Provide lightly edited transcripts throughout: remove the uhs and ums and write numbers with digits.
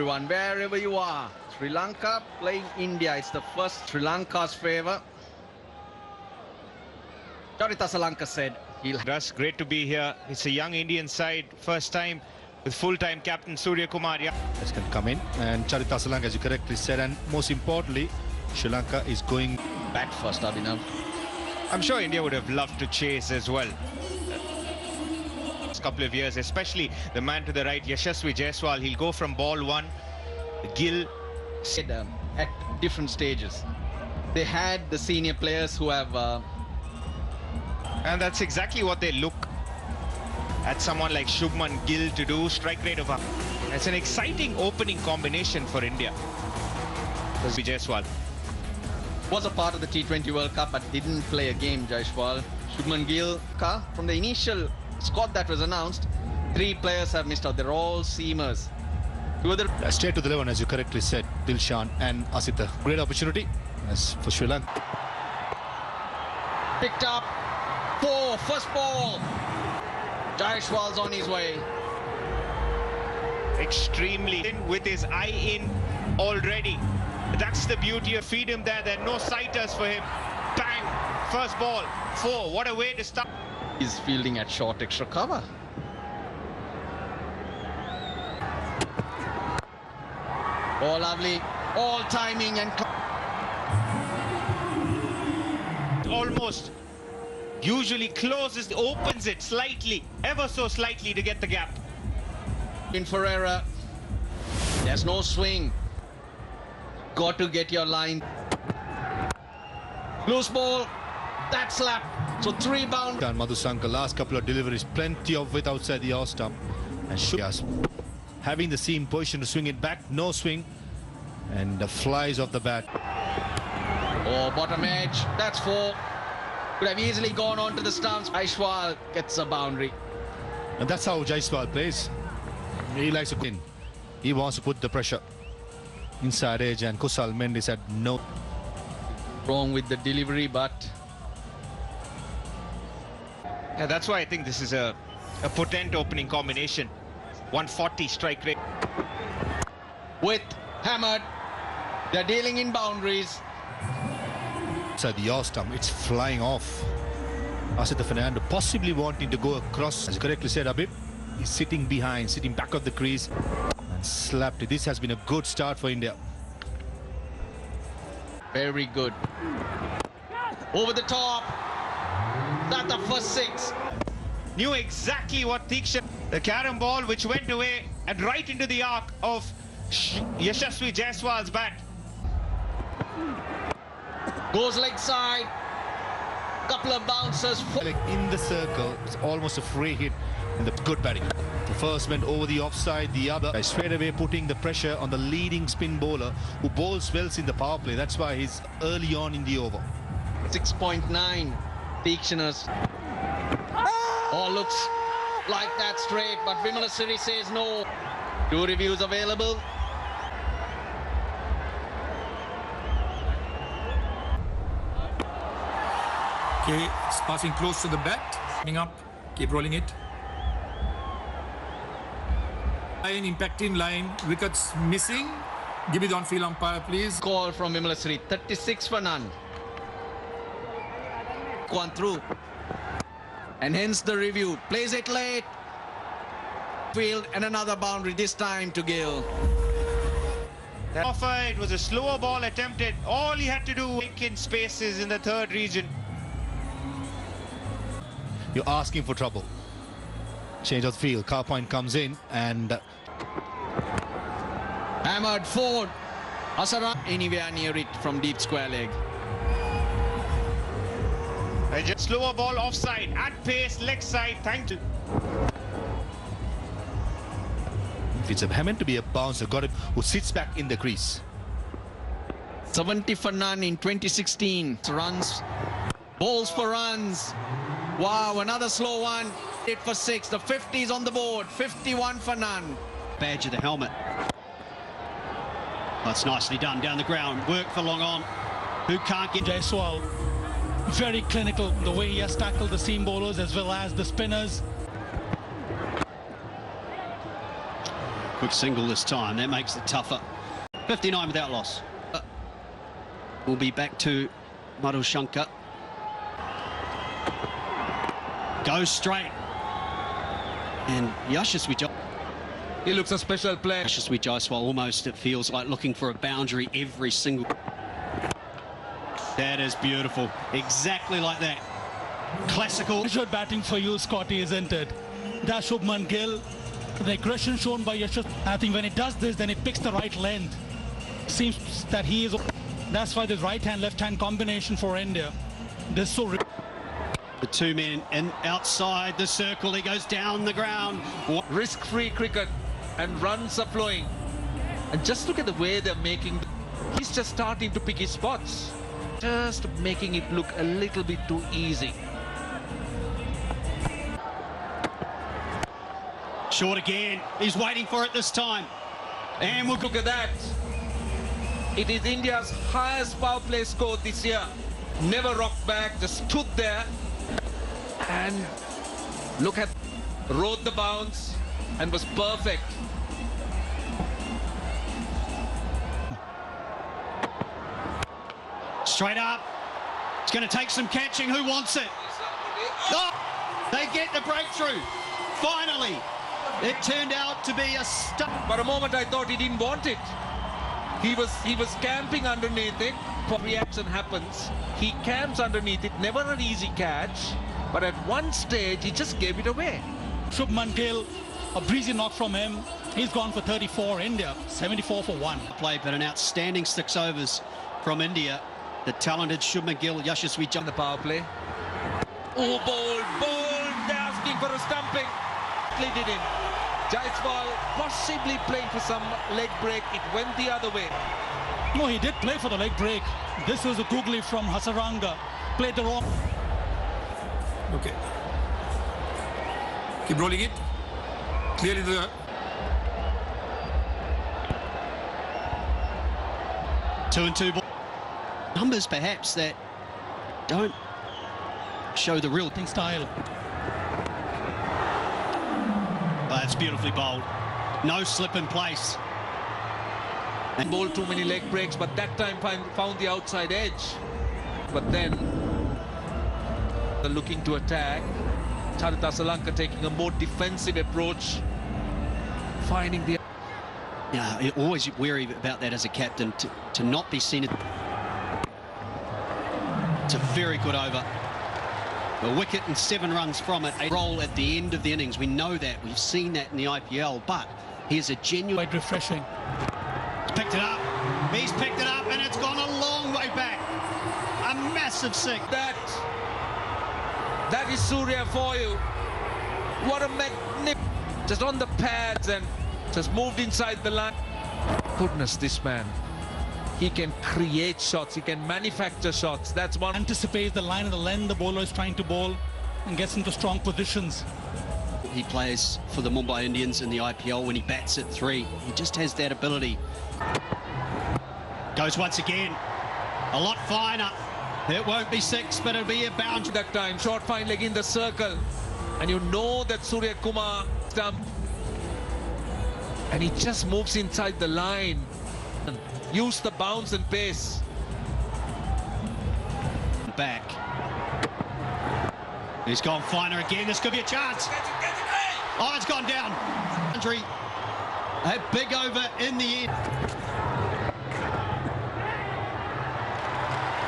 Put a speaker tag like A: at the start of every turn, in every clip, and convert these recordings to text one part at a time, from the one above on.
A: everyone, wherever you are. Sri Lanka playing India. It's the first Sri Lanka's favour. Charita Salanka said
B: Russ, great to be here. It's a young Indian side, first time with full-time captain Surya Kumar.
C: This can come in, and Charita Salanka, as you correctly said, and most importantly, Sri Lanka is going
A: bat first, Abhinav.
B: I'm sure India would have loved to chase as well. Couple of years, especially the man to the right, Yashasvi Jaiswal. He'll go from ball one. Gill
A: at different stages. They had the senior players who have
B: and that's exactly what they look at someone like Shubman Gill to do. Strike rate of it's an exciting opening combination for India. Jaiswal
A: was a part of the T20 World Cup but didn't play a game. Jaiswal, Shubman Gill, from the initial squad that was announced, 3 players have missed out. They're all seamers.
C: Straight to the 11, as you correctly said, Dilshan and Asita. Great opportunity as for Sri Lanka.
A: Picked up 4, first ball. Jaiswal's on his way.
B: Extremely in with his eye in already. That's the beauty of feed him there. There are no sighters for him. Bang! First ball, 4. What a way to start.
A: He's fielding at short extra cover. Oh, lovely. All timing and
B: almost usually closes, opens it slightly, ever so slightly to get the gap.
A: In Ferreira, there's no swing. Got to get your line. Loose ball. That slap. So 3 bound.
C: And Madhusanka, last couple of deliveries, plenty of width outside the off stump. And Shukas having the seam position to swing it back, no swing. And the flies off the bat.
A: Oh, bottom edge. That's 4. Could have easily gone on to the stumps. Jaiswal gets a boundary.
C: And that's how Jaiswal plays. He likes to win. He wants to put the pressure inside edge, and Kusal Mendis had no.
A: Wrong with the delivery, but
B: yeah, that's why I think this is a potent opening combination. 140 strike rate.
A: With hammered, they're dealing in boundaries.
C: Inside the off stump, it's flying off. Asita Fernando possibly wanting to go across, as you correctly said, Abib. He's sitting behind, sitting back of the crease, and slapped it. This has been a good start for India.
A: Very good. Over the top. That's the first 6.
B: Knew exactly what Tiksha, the carom ball which went away and right into the arc of Yashasvi Jaiswal's bat.
A: Goes leg side. Couple of bounces.
C: In the circle, it's almost a free hit. And the good batting. The first went over the offside, the other straight away putting the pressure on the leading spin bowler who bowls well in the power play. That's why he's early on in the over.
A: 6.9 Tikshanas. Oh, looks like that straight, but Vimala Siri says no. 2 reviews available.
D: Okay, it's passing close to the bat. Coming up, keep rolling it. Line, impacting line, wickets missing. Give me the on-field umpire, please.
A: Call from Vimala Siri, 36 for none. Gone through. And hence the review. Plays it late. Field and another boundary, this time to Gill.
B: Offer, it was a slower ball attempted. All he had to do was make in spaces in the 3rd region.
C: You're asking for trouble. Change of the field. Car point comes in and
A: hammered forward. Asara anywhere near it from deep square leg.
B: Just slower ball offside at pace, leg side. Thank you.
C: If it's meant to be a bouncer, got it, who sits back in the crease.
A: 70 for none in 2016. Runs, balls for runs. Wow, another slow one. 8 for 6. The 50 is on the board. 51 for none.
E: Badge of the helmet. That's nicely done down the ground. Work for long on. Who can't get
F: Jaiswal? Very clinical, the way he has tackled the seam bowlers as well as the spinners.
E: Quick single this time. That makes it tougher. 59 without loss. We'll be back to Shankar. Goes straight. And Yashasvi Jaiswal.
G: He looks a special player.
E: Yashasvi Jaiswal almost, it feels like, looking for a boundary every single... That is beautiful. Exactly like that. Classical.
F: Good batting for you, Scotty, isn't it? That's Shubman Gill. The aggression shown by Yashasvi. I think when he does this, then he picks the right length. Seems that he is... That's why this right-hand, left-hand combination for India. This so...
E: The two men in outside the circle. He goes down the ground.
G: Risk-free cricket and runs are flowing. And just look at the way they're making... He's just starting to pick his spots. Just making it look a little bit too easy.
E: Short again. He's waiting for it this time. And we'll
G: Look at that. It is India's highest power play score this year. Never rocked back, just stood there. And look at, rode the bounce and was perfect.
E: straight up. It's going to take some catching. Who wants it? Oh, they get the breakthrough. Finally. It turned out to be a stunt.
G: For a moment I thought he didn't want it. He was camping underneath it. Reaction happens. He camps underneath it. Never an easy catch. But at one stage he just gave it away.
F: Shubman Gill, a breezy knock from him. He's gone for 34. India 74 for 1.
E: Play, but an outstanding 6 overs from India. The talented Shubman Gill, Yashasvi
G: On the power play. Oh, bold. They're asking for a stumping. Did in. Jaiswal possibly playing for some leg break. It went the other way.
F: No, he did play for the leg break. This was a googly from Hasaranga. Played the wrong.
D: Okay. Keep rolling it. Clearly the...
E: 2-2 ball. Numbers perhaps that don't show the real
F: Thing style.
E: But it's beautifully bowled. No slip in place.
G: And bowled too many leg breaks, but that time found the outside edge. But then they're looking to attack. Shrilanka taking a more defensive approach, finding the...
E: Yeah, you're always wary about that as a captain, to not be seen. It's a very good over. A wicket and 7 runs from it. A roll at the end of the innings. We know that. We've seen that in the IPL. But here's a genuine...
F: Quite refreshing.
E: He's picked it up. He's picked it up, and it's gone a long way back. A massive 6.
G: That is Surya for you. What a magnificent... Just on the pads and just moved inside the line. Goodness, this man. He can create shots. He can manufacture shots. That's one.
F: Anticipates the line and the length the bowler is trying to bowl and gets into strong positions.
E: He plays for the Mumbai Indians in the IPL when he bats at 3. He just has that ability. Goes once again. A lot finer. It won't be 6, but it'll be a boundary.
G: That time, short fine leg in the circle. And you know that Surya Kumar stump. And he just moves inside the line. Use the bounce and pace.
E: Back. He's gone finer again. This could be a chance. Oh, it's gone down. Boundary. A big over in the end.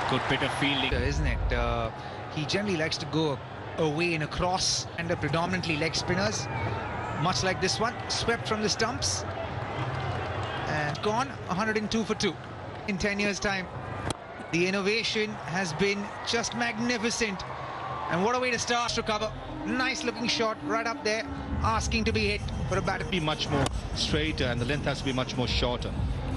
H: Good bit of fielding, isn't it? He generally likes to go away in a cross and predominantly leg spinners, much like this one, swept from the stumps and gone 102 for 2 in 10 years time. The innovation has been just magnificent, and what a way to start to cover. Nice looking shot right up there, asking to be hit for a batter.
C: Be much more straighter, and the length has to be much more shorter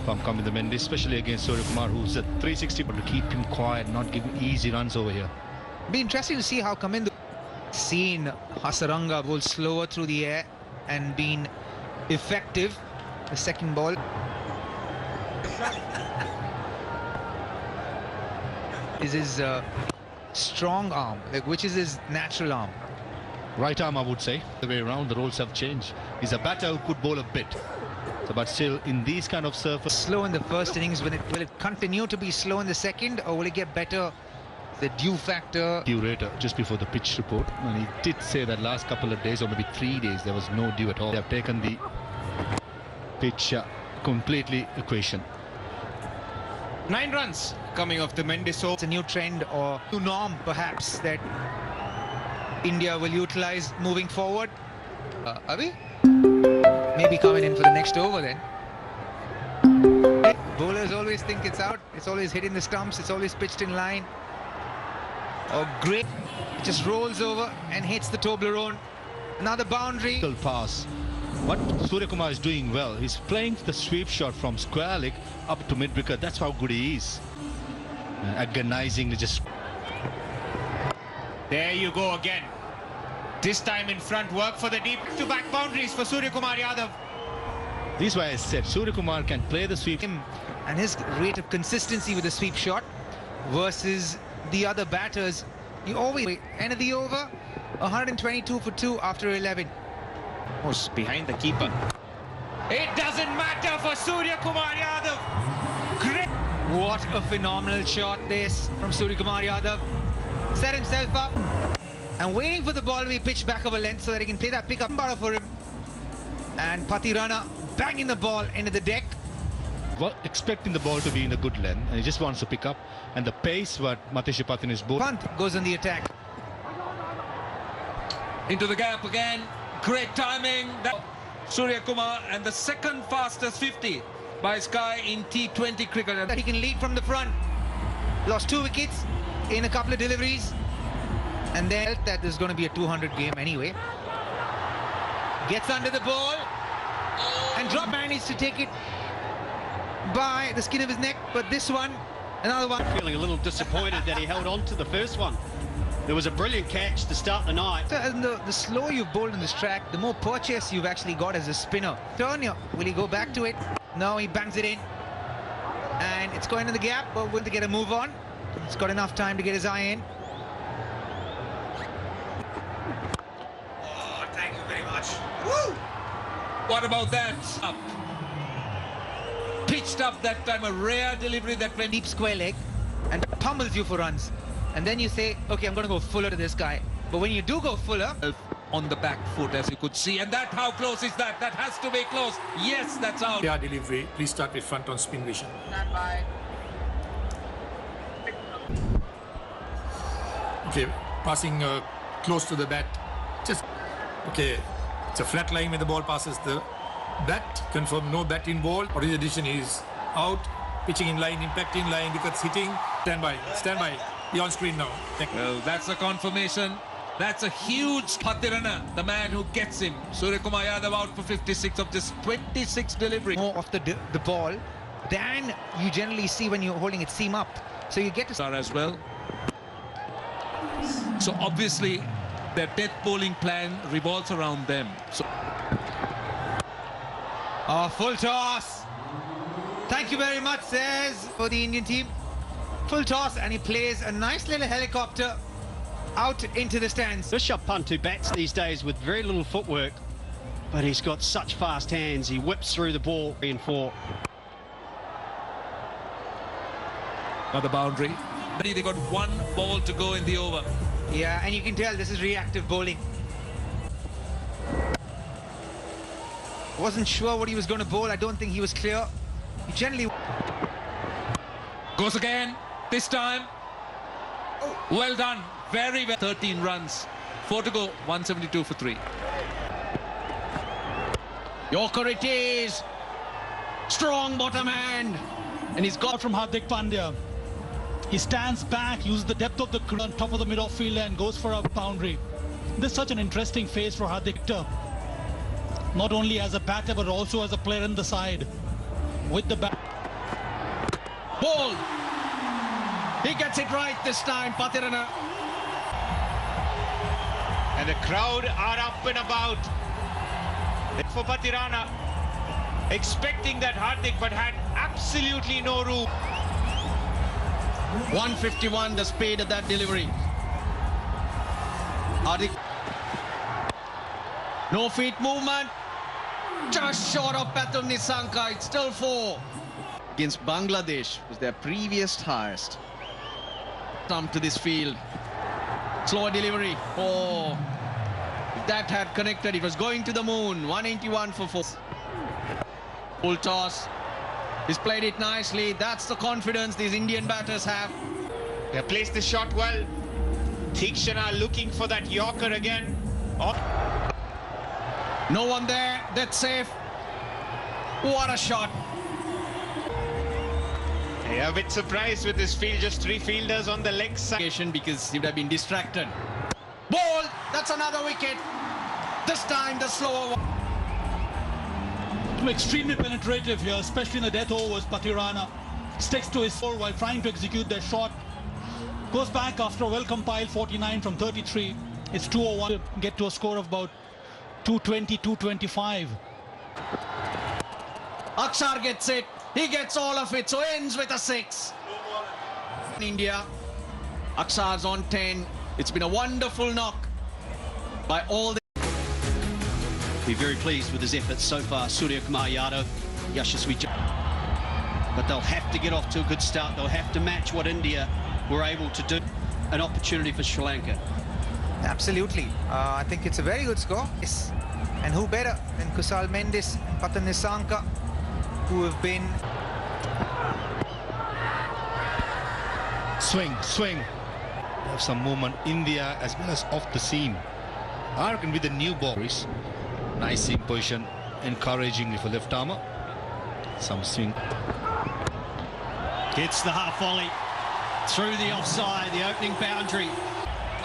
C: from coming the Mendy, especially against Surya Kumar, who's at 360, but to keep him quiet, not give him easy runs over here.
H: Be interesting to see how Kamindu seen Hasaranga bowl slower through the air and been effective. The second ball. Is his strong arm, which is his natural arm?
C: Right arm, I would say. The way around, the roles have changed. He's a batter who could bowl a bit. So, but still, in these kind of surface,
H: Slow in the first innings. Will it continue to be slow in the second, or will it get better? The dew factor.
C: curator just before the pitch report, and he did say that last couple of days or maybe 3 days there was no dew at all. They have taken the pitch completely equation.
B: 9 runs coming off the Mendes over.
H: It's a new trend or new norm, perhaps, that India will utilize moving forward. Are we? Maybe coming in for the next over then. Bowlers always think it's out. It's always hitting the stumps. It's always pitched in line. Oh, great. It just rolls over and hits the Toblerone. Another boundary.
C: Pass. What Suryakumar is doing well, he's playing the sweep shot from square leg up to mid wicket. That's how good he is. Agonizingly just.
B: There you go again. This time in front, work for the deep to back boundaries for Suryakumar Yadav.
C: This is why I said Suryakumar can play the sweep.
H: And his rate of consistency with the sweep shot versus the other batters. You always end of the over, 122 for 2 after 11.
B: Behind the keeper. It doesn't matter for Suryakumar Yadav. Great.
H: What a phenomenal shot this from Suryakumar Yadav. Set himself up and waiting for the ball to be pitched back over length so that he can play that pick-up for him. And Patirana banging the ball into the deck.
C: Well, expecting the ball to be in a good length, and he just wants to pick up. And the pace what Mathesh Patin is both.
H: Pant goes on the attack.
G: Into the gap again. Great timing. Suryakumar, and the second fastest 50 by Sky in T20 cricket.
H: That he can lead from the front. Lost 2 wickets in a couple of deliveries. And then felt that there's going to be a 200 game anyway. Gets under the ball. And drop managed to take it by the skin of his neck. But this one, another one.
E: Feeling a little disappointed that he held on to the first one. There was a brilliant catch to start the night.
H: So, and the slower you've bowled in this track, the more purchase you've actually got as a spinner. Turn here. Will he go back to it? No, he bangs it in. And it's going in the gap, but will to get a move on. He's got enough time to get his eye in.
B: Oh, thank you very much.
H: Woo!
G: What about that? Up. Pitched up that time, a rare delivery that went
H: Deep square leg and pummels you for runs. And then you say, okay, I'm going to go fuller to this guy. But when you do go fuller,
G: on the back foot, as you could see. And that, how close is that? That has to be close. Yes, that's out.
D: Yeah, delivery. Please start with front on spin vision. Okay, passing close to the bat. Just okay. It's a flat line when the ball passes the bat. Confirm no bat involved. What is the decision? Is out. Pitching in line, impact in line, wickets hitting. Stand by. Stand by. You're on screen now.
G: Well, that's a confirmation. That's a huge Patirana, the man who gets him. Suryakumar Yadav out for 56 of just 26 delivery.
H: more off the ball than you generally see when you're holding it seam up. So you get to
G: As well. So obviously, their death bowling plan revolves around them. So
H: full toss. Thank you very much, says for the Indian team. Full toss, and he plays a nice little helicopter out into the stands.
E: Rishabh Pant, who bats these days with very little footwork, but he's got such fast hands. He whips through the ball. 3 and 4.
G: another boundary. They got 1 ball to go in the over.
H: Yeah, and you can tell this is reactive bowling. Wasn't sure what he was going to bowl. I don't think he was clear. He generally
G: Goes again. This time. Well done. Very well. 13 runs. 4 to go. 172 for 3.
A: Yorker it is. Strong bottom hand.
F: And he's got from Hardik Pandya. He stands back, uses the depth of the on top of the mid-off field and goes for a boundary. This is such an interesting phase for Hardik. Not only as a batter but also as a player in the side. With the bat.
A: Ball. He gets it right this time, Patirana.
B: And the crowd are up and about for Patirana, expecting that Hardik, but had absolutely no room.
A: 151 the speed of that delivery. Hardik. No feet movement. Just short of Patul Nisanka. It's still 4. Against Bangladesh was their previous highest. Come to this field. Slower delivery. Oh, if that had connected, it was going to the moon. 181 for 4. Full toss. He's played it nicely. That's the confidence these Indian batters have.
B: They have placed the shot well. Theekshana looking for that Yorker again. Oh.
A: No one there. That's safe. What a shot.
B: Yeah, a bit surprised with this field. Just 3 fielders on the leg side.
A: Because he would have been distracted. Ball. That's another wicket. This time the slower one.
F: Extremely penetrative here, especially in the death overs. Patirana sticks to his four while trying to execute their shot. Goes back after a well-compiled 49 from 33. It's 201 to get to a score of about 220, 225.
A: Akshar gets it. He gets all of it, so ends with a 6. India. Akshar's on 10. It's been a wonderful knock by all the...
E: Be very pleased with his efforts so far. Surya Kumar Yadav, Yashasvi. But they'll have to get off to a good start. They'll have to match what India were able to do. An opportunity for Sri Lanka.
H: Absolutely. I think it's a very good score. Yes. And who better than Kusal Mendis and Patul Nisanka, who have been...
C: Swing. Have some movement. India as well as off the seam. I reckon with the new bowlers. Nice seam position, encouragingly for left armour. Some swing.
E: Gets the half volley through the offside, the opening boundary.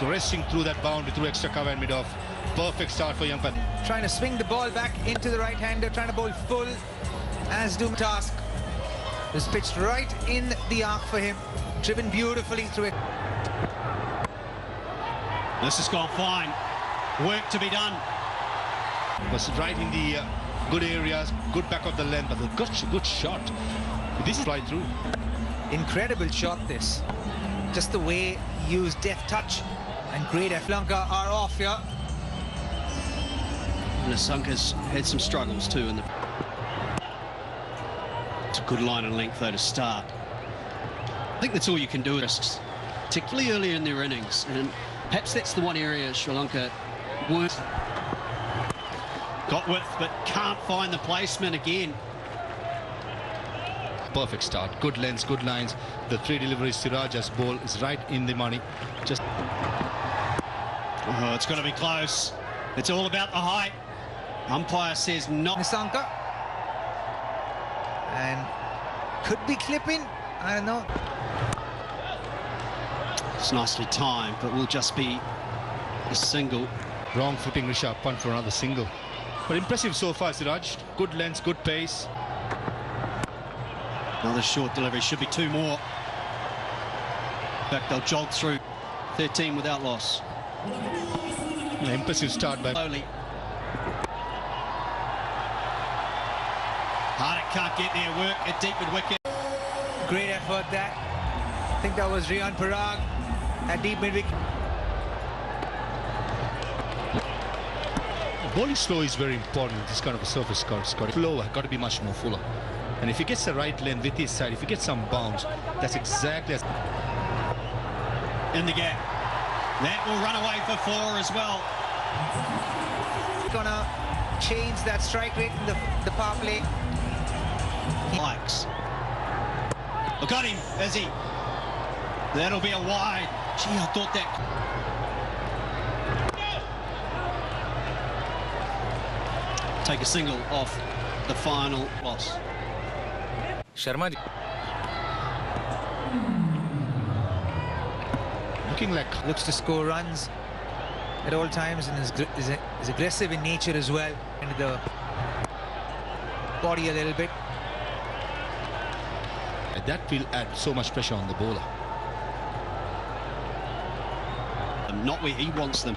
C: Racing through that boundary, through extra cover and mid-off. Perfect start for young Pat.
H: Trying to swing the ball back into the right-hander, trying to bowl full, as do task. It was pitched right in the arc for him, driven beautifully through it.
E: This has gone fine. Work to be done.
C: Was right in the good areas, good back of the length, but a good shot. This is right through.
H: Incredible shot this. Just the way he used deft touch and great. Sri Lanka are off here.
E: Nisanka's had some struggles too in the... It's a good line and length though to start. I think that's all you can do, risks, particularly earlier in their innings, and perhaps that's the one area Sri Lanka weren't. Got width, but can't find the placement again.
C: Perfect start, good lengths, good lines. The 3 deliveries, Siraj's ball is right in the money. Just...
E: Oh, it's got to be close. It's all about the height. Umpire says not.
H: Nisanka. And could be clipping, I don't know.
E: It's nicely timed, but will just be a single.
C: Wrong footing, Rishabh, punt for another single. But impressive so far, Siraj. Good lengths, good pace.
E: Another short delivery, should be 2 more. In fact, they'll jog through 13 without loss.
C: An impressive start by...
E: Slowly. Hardik can't get there, work at deep mid wicket.
H: Great effort that. I think that was Riyan Parag at deep mid wicket.
C: Bowling slow is very important. This kind of a surface score. Flow has got to be much more fuller. And if he gets the right length with his side, if he gets some bounce, that's exactly as...
E: In the gap. That will run away for 4 as well.
H: Gonna change that strike rate in the power play.
E: Likes. Look at him, is he? That'll be a wide. Gee, I thought that... Take a single off the final loss.
H: Sharma
C: looking like...
H: looks to score runs at all times and is aggressive in nature as well. Into the body a little bit.
C: That will add so much pressure on the bowler.
E: Not where he wants them.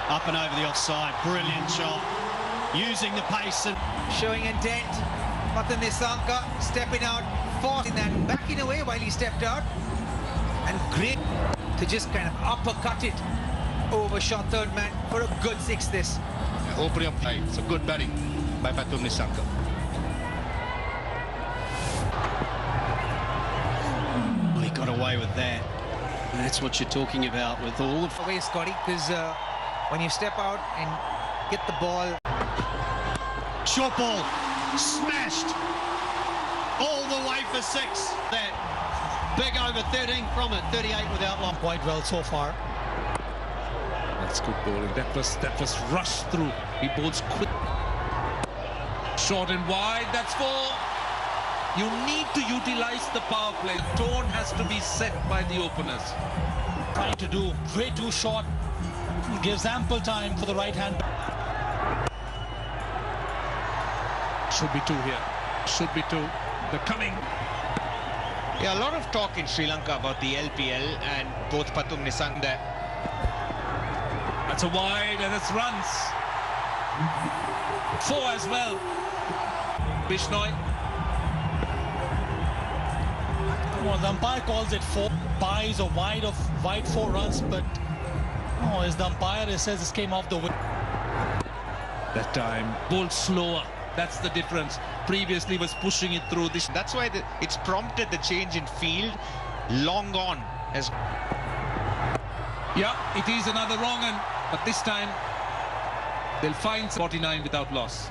E: Up and over the offside. Brilliant shot. Using the pace and...
H: Showing intent. Patul Nisanka stepping out, forcing that, backing away while he stepped out. And great to just kind of uppercut it over shot third man for a good 6 this.
C: Opening up tight, so good batting. by Pathum Nissanka.
E: Oh, he got away with that. That's what you're talking about with all of...
H: Away, Scotty, because when you step out and get the ball...
A: Short ball, smashed all the way for 6. That big over 13 from it, 38 without long.
F: Quite well so far.
G: That's good bowling. That was rushed through. He bowls quick. Short and wide. That's 4. You need to utilize the power play. Tone has to be set by the openers.
F: Trying to do way too short. Gives ample time for the right hand.
G: Should be 2 here. Should be 2. They're coming.
B: Yeah, a lot of talk in Sri Lanka about the LPL and both Pathum Nissanka.
G: That's a wide and it's runs. 4 as well. Bishnoi.
F: Well, the umpire calls it 4. Buys a wide 4 runs, but as the umpire says, this came off the wicket.
G: That time, bowled slower. That's the difference. Previously was pushing it through this.
B: That's why it's prompted the change in field. Long on.
G: Yeah, it is another wrong one, but this time they'll find 49 without loss.